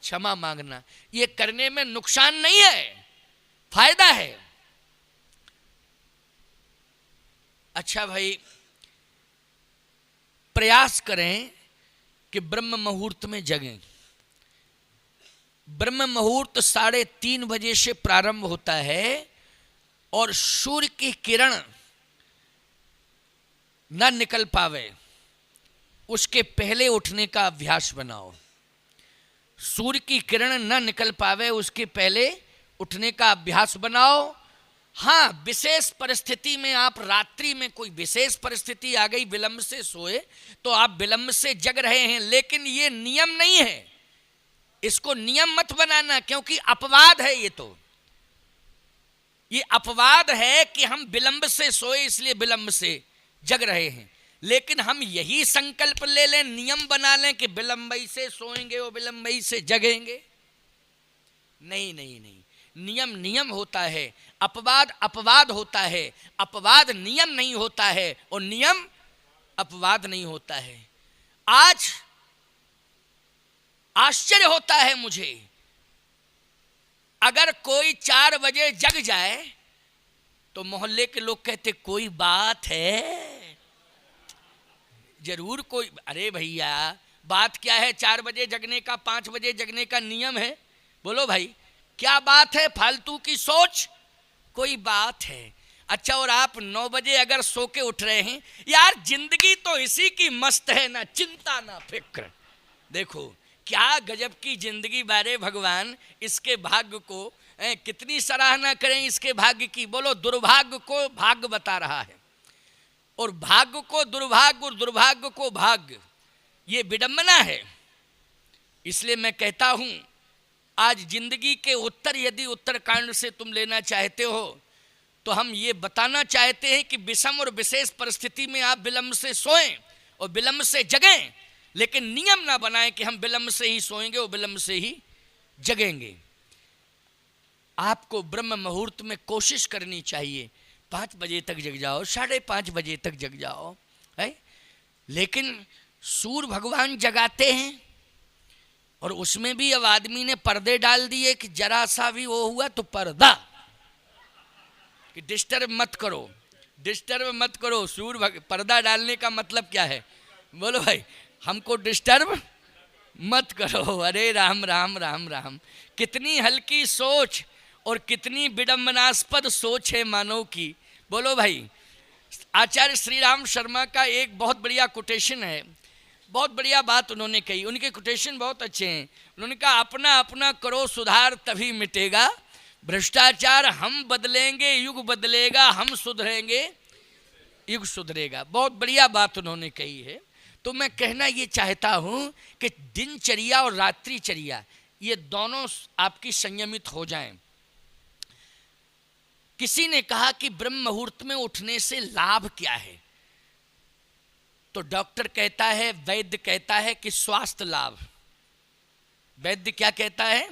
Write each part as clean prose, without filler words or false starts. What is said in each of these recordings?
क्षमा मांगना। ये करने में नुकसान नहीं है, फायदा है। अच्छा भाई, प्रयास करें कि ब्रह्म मुहूर्त में जगें। ब्रह्म मुहूर्त 3:30 बजे से प्रारंभ होता है और सूर्य की किरण ना निकल पावे उसके पहले उठने का अभ्यास बनाओ। सूर्य की किरण ना निकल पावे उसके पहले उठने का अभ्यास बनाओ। हाँ, विशेष परिस्थिति में आप रात्रि में कोई विशेष परिस्थिति आ गई, विलंब से सोए तो आप विलंब से जग रहे हैं, लेकिन ये नियम नहीं है। इसको नियम मत बनाना, क्योंकि अपवाद है। ये अपवाद है कि हम विलंब से सोए इसलिए विलंब से जग रहे हैं। लेकिन हम यही संकल्प ले लें, नियम बना लें कि विलंबई से सोएंगे और विलंबई से जगेंगे। नहीं नहीं नहीं, नियम नियम होता है, अपवाद अपवाद होता है। अपवाद नियम नहीं होता है और नियम अपवाद नहीं होता है। आज आश्चर्य होता है मुझे, अगर कोई 4 बजे जग जाए तो मोहल्ले के लोग कहते कोई बात है, जरूर कोई। अरे भैया, बात क्या है? 4 बजे जगने का, 5 बजे जगने का नियम है। बोलो भाई, क्या बात है? फालतू की सोच, कोई बात है। अच्छा, और आप 9 बजे अगर सो के उठ रहे हैं, यार जिंदगी तो इसी की मस्त है, ना चिंता ना फिक्र। देखो क्या गजब की जिंदगी बारे भगवान, इसके भाग्य को कितनी सराहना करें इसके भाग्य की। बोलो, दुर्भाग्य को भाग्य बता रहा है और भाग्य को दुर्भाग्य और दुर्भाग्य को भाग्य, ये विडंबना है। इसलिए मैं कहता हूं, आज जिंदगी के उत्तर यदि उत्तरकांड से तुम लेना चाहते हो तो हम ये बताना चाहते हैं कि विषम और विशेष परिस्थिति में आप विलंब से सोएं और विलंब से जगें, लेकिन नियम ना बनाएं कि हम विलंब से ही सोएंगे और विलंब से ही जगेंगे। आपको ब्रह्म मुहूर्त में कोशिश करनी चाहिए, 5 बजे तक जग जाओ, 5:30 बजे तक जग जाओ, है। लेकिन सूर्य भगवान जगाते हैं और उसमें भी अब आदमी ने पर्दे डाल दिए कि जरा सा भी वो हुआ तो पर्दा, कि डिस्टर्ब मत करो, डिस्टर्ब मत करो। पर्दा डालने का मतलब क्या है? बोलो भाई, हमको डिस्टर्ब मत करो। अरे राम राम राम राम, कितनी हल्की सोच और कितनी विडंबनास्पद सोच है मानव की। बोलो भाई, आचार्य श्री राम शर्मा का एक बहुत बढ़िया कोटेशन है, बहुत बढ़िया बात उन्होंने कही। उनके कोटेशन बहुत अच्छे हैं। उन्होंने कहा, अपना अपना करो सुधार तभी मिटेगा भ्रष्टाचार, हम बदलेंगे युग बदलेगा, हम सुधरेंगे युग सुधरेगा। बहुत बढ़िया बात उन्होंने कही है। तो मैं कहना ये चाहता हूँ कि दिनचर्या और रात्रिचर्या ये दोनों आपकी संयमित हो जाएं। किसी ने कहा कि ब्रह्म मुहूर्त में उठने से लाभ क्या है, तो डॉक्टर कहता है, वैद्य कहता है कि स्वास्थ्य लाभ। वैद्य क्या कहता है?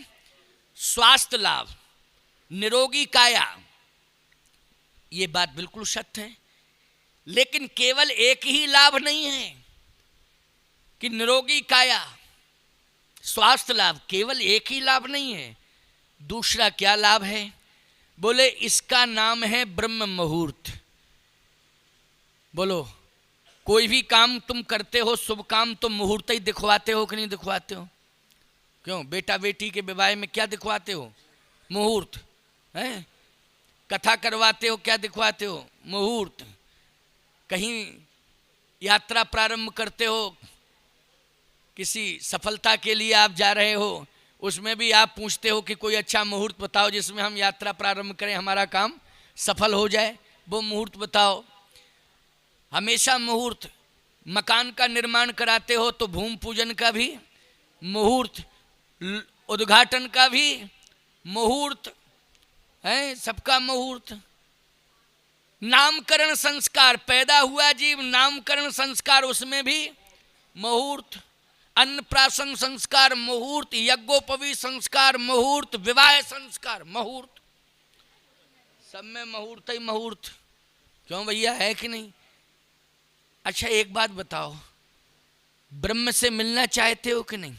स्वास्थ्य लाभ, निरोगी काया। ये बात बिल्कुल सत्य है, लेकिन केवल एक ही लाभ नहीं है कि निरोगी काया, स्वास्थ्य लाभ, केवल एक ही लाभ नहीं है। दूसरा क्या लाभ है? बोले, इसका नाम है ब्रह्म मुहूर्त। बोलो, कोई भी काम तुम करते हो, शुभ काम, तो मुहूर्त ही दिखवाते हो कि नहीं दिखवाते हो? क्यों? बेटा बेटी के विवाह में क्या दिखवाते हो? मुहूर्त है। कथा करवाते हो, क्या दिखवाते हो? मुहूर्त। कहीं यात्रा प्रारंभ करते हो, किसी सफलता के लिए आप जा रहे हो, उसमें भी आप पूछते हो कि कोई अच्छा मुहूर्त बताओ जिसमें हम यात्रा प्रारंभ करें, हमारा काम सफल हो जाए, वो मुहूर्त बताओ। हमेशा मुहूर्त। मकान का निर्माण कराते हो तो भूमि पूजन का भी मुहूर्त, उद्घाटन का भी मुहूर्त है, सबका मुहूर्त। नामकरण संस्कार, पैदा हुआ जीव, नामकरण संस्कार, उसमें भी मुहूर्त। अन्नप्राशन संस्कार मुहूर्त, यज्ञोपवी संस्कार मुहूर्त, विवाह संस्कार मुहूर्त, सब में मुहूर्त ही मुहूर्त। क्यों भैया, है कि नहीं? अच्छा, एक बात बताओ, ब्रह्म से मिलना चाहते हो कि नहीं?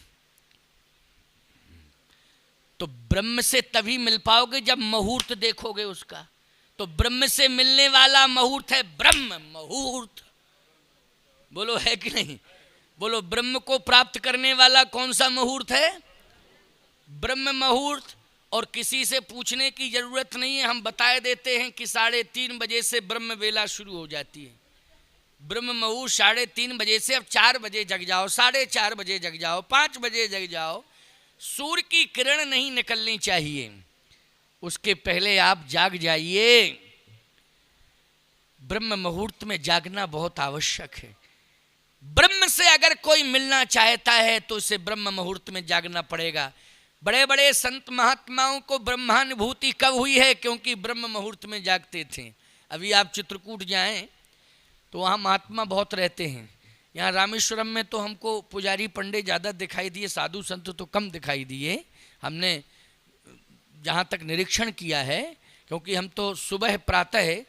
तो ब्रह्म से तभी मिल पाओगे जब मुहूर्त देखोगे उसका। तो ब्रह्म से मिलने वाला मुहूर्त है ब्रह्म मुहूर्त। बोलो है कि नहीं? बोलो ब्रह्म को प्राप्त करने वाला कौन सा मुहूर्त है? ब्रह्म मुहूर्त। और किसी से पूछने की जरूरत नहीं है, हम बताए देते हैं कि 3:30 बजे से ब्रह्म वेला शुरू हो जाती है। ब्रह्म मुहूर्त 3:30 बजे से। अब 4 बजे जग जाओ, 4:30 बजे जग जाओ, 5 बजे जग जाओ, सूर्य की किरण नहीं निकलनी चाहिए, उसके पहले आप जाग जाइए। ब्रह्म मुहूर्त में जागना बहुत आवश्यक है। ब्रह्म से अगर कोई मिलना चाहता है तो उसे ब्रह्म मुहूर्त में जागना पड़ेगा। बड़े बड़े संत महात्माओं को ब्रह्मानुभूति कब हुई है? क्योंकि ब्रह्म मुहूर्त में जागते थे। अभी आप चित्रकूट जाएं तो वहाँ महात्मा बहुत रहते हैं। यहाँ रामेश्वरम में तो हमको पुजारी पंडित ज़्यादा दिखाई दिए, साधु संत तो कम दिखाई दिए, हमने जहाँ तक निरीक्षण किया है। क्योंकि हम तो सुबह प्रातः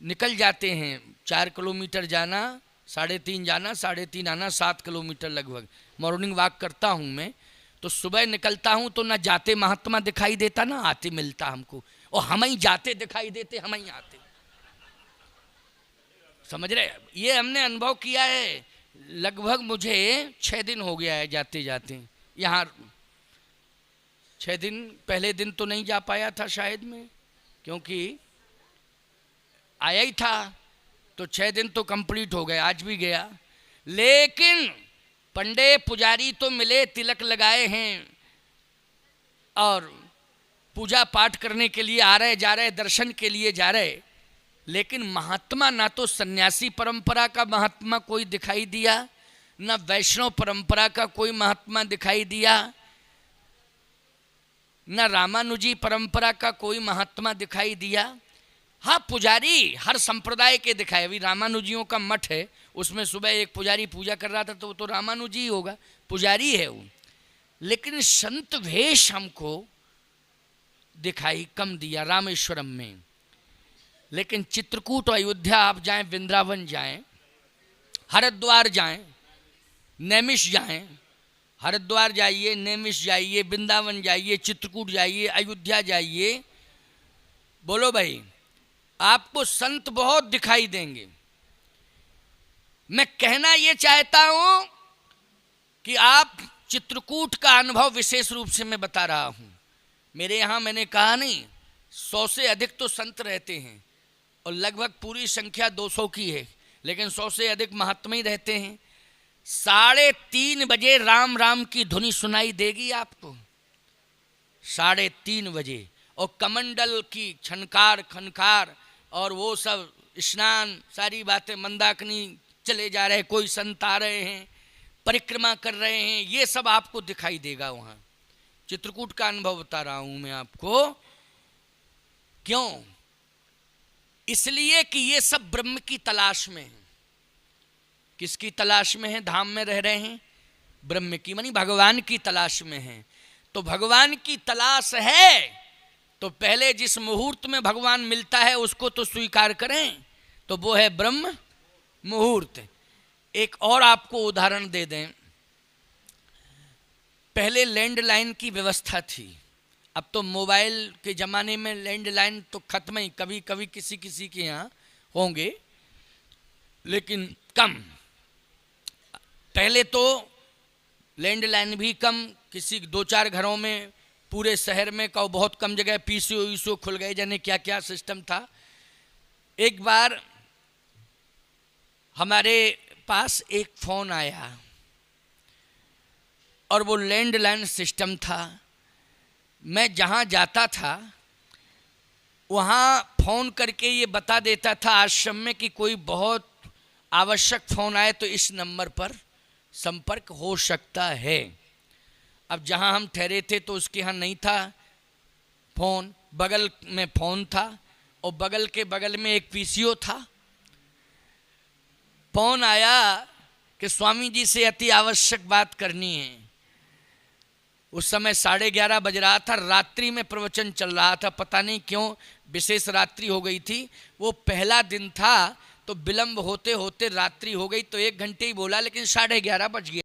निकल जाते हैं, 4 किलोमीटर जाना, 3.5 जाना, 3.5 आना, 7 किलोमीटर लगभग मॉर्निंग वॉक करता हूँ मैं। तो सुबह निकलता हूँ तो ना जाते महात्मा दिखाई देता ना आते मिलता हमको, और हम ही जाते दिखाई देते, हम ही आते। समझ रहे? ये हमने अनुभव किया है। लगभग मुझे 6 दिन हो गया है जाते जाते यहाँ। 6 दिन, पहले दिन तो नहीं जा पाया था शायद मैं, क्योंकि आया ही था, तो 6 दिन तो कंप्लीट हो गए। आज भी गया, लेकिन पंडित पुजारी तो मिले, तिलक लगाए हैं और पूजा पाठ करने के लिए आ रहे, जा रहे, दर्शन के लिए जा रहे। लेकिन महात्मा, ना तो सन्यासी परंपरा का महात्मा कोई दिखाई दिया, ना वैष्णव परंपरा का कोई महात्मा दिखाई दिया, ना रामानुजी परंपरा का कोई महात्मा दिखाई दिया। हाँ, पुजारी हर संप्रदाय के दिखाए। अभी रामानुजियों का मठ है, उसमें सुबह एक पुजारी पूजा कर रहा था, तो वो तो रामानुजी ही होगा, पुजारी है वो। लेकिन संत वेश हमको दिखाई कम दिया रामेश्वरम में। लेकिन चित्रकूट और अयोध्या आप जाएं, वृंदावन जाएं, हरिद्वार जाएं, नैमिष जाएं, हरिद्वार जाइए, नैमिष जाइए, वृंदावन जाइए, चित्रकूट जाइए, अयोध्या जाइए, बोलो भाई, आपको संत बहुत दिखाई देंगे। मैं कहना ये चाहता हूं कि आप चित्रकूट का अनुभव विशेष रूप से मैं बता रहा हूं। मेरे यहां मैंने कहा नहीं, 100 से अधिक तो संत रहते हैं और लगभग पूरी संख्या 200 की है, लेकिन 100 से अधिक महात्मा ही रहते हैं। 3:30 बजे राम राम की धुनी सुनाई देगी आपको, 3:30 बजे। और कमंडल की छनकार खनकार और वो सब स्नान, सारी बातें, मंदाकिनी चले जा रहे, कोई संत आ रहे हैं, परिक्रमा कर रहे हैं, ये सब आपको दिखाई देगा वहाँ। चित्रकूट का अनुभव बता रहा हूँ मैं आपको। क्यों? इसलिए कि ये सब ब्रह्म की तलाश में है। किसकी तलाश में है? धाम में रह रहे हैं, ब्रह्म की, मानी भगवान की तलाश में है। तो भगवान की तलाश है तो पहले जिस मुहूर्त में भगवान मिलता है उसको तो स्वीकार करें, तो वो है ब्रह्म मुहूर्त। एक और आपको उदाहरण दे दें। पहले लैंडलाइन की व्यवस्था थी, अब तो मोबाइल के ज़माने में लैंडलाइन तो खत्म ही, कभी कभी किसी किसी के यहाँ होंगे, लेकिन कम। पहले तो लैंडलाइन भी कम, किसी 2-4 घरों में, पूरे शहर में का बहुत कम जगह पीसीओ खुल गए, जाने क्या क्या सिस्टम था। एक बार हमारे पास एक फ़ोन आया और वो लैंडलाइन सिस्टम था। मैं जहाँ जाता था वहाँ फ़ोन करके ये बता देता था आश्रम में कि कोई बहुत आवश्यक फ़ोन आए तो इस नंबर पर संपर्क हो सकता है। अब जहाँ हम ठहरे थे तो उसके यहाँ नहीं था फ़ोन, बगल में फ़ोन था और बगल के बगल में एक पीसीओ था। फ़ोन आया कि स्वामी जी से अति आवश्यक बात करनी है। उस समय 11:30 बज रहा था, रात्रि में प्रवचन चल रहा था, पता नहीं क्यों विशेष रात्रि हो गई थी। वो पहला दिन था तो विलंब होते होते रात्रि हो गई, तो 1 घंटे ही बोला, लेकिन 11:30 बज गया।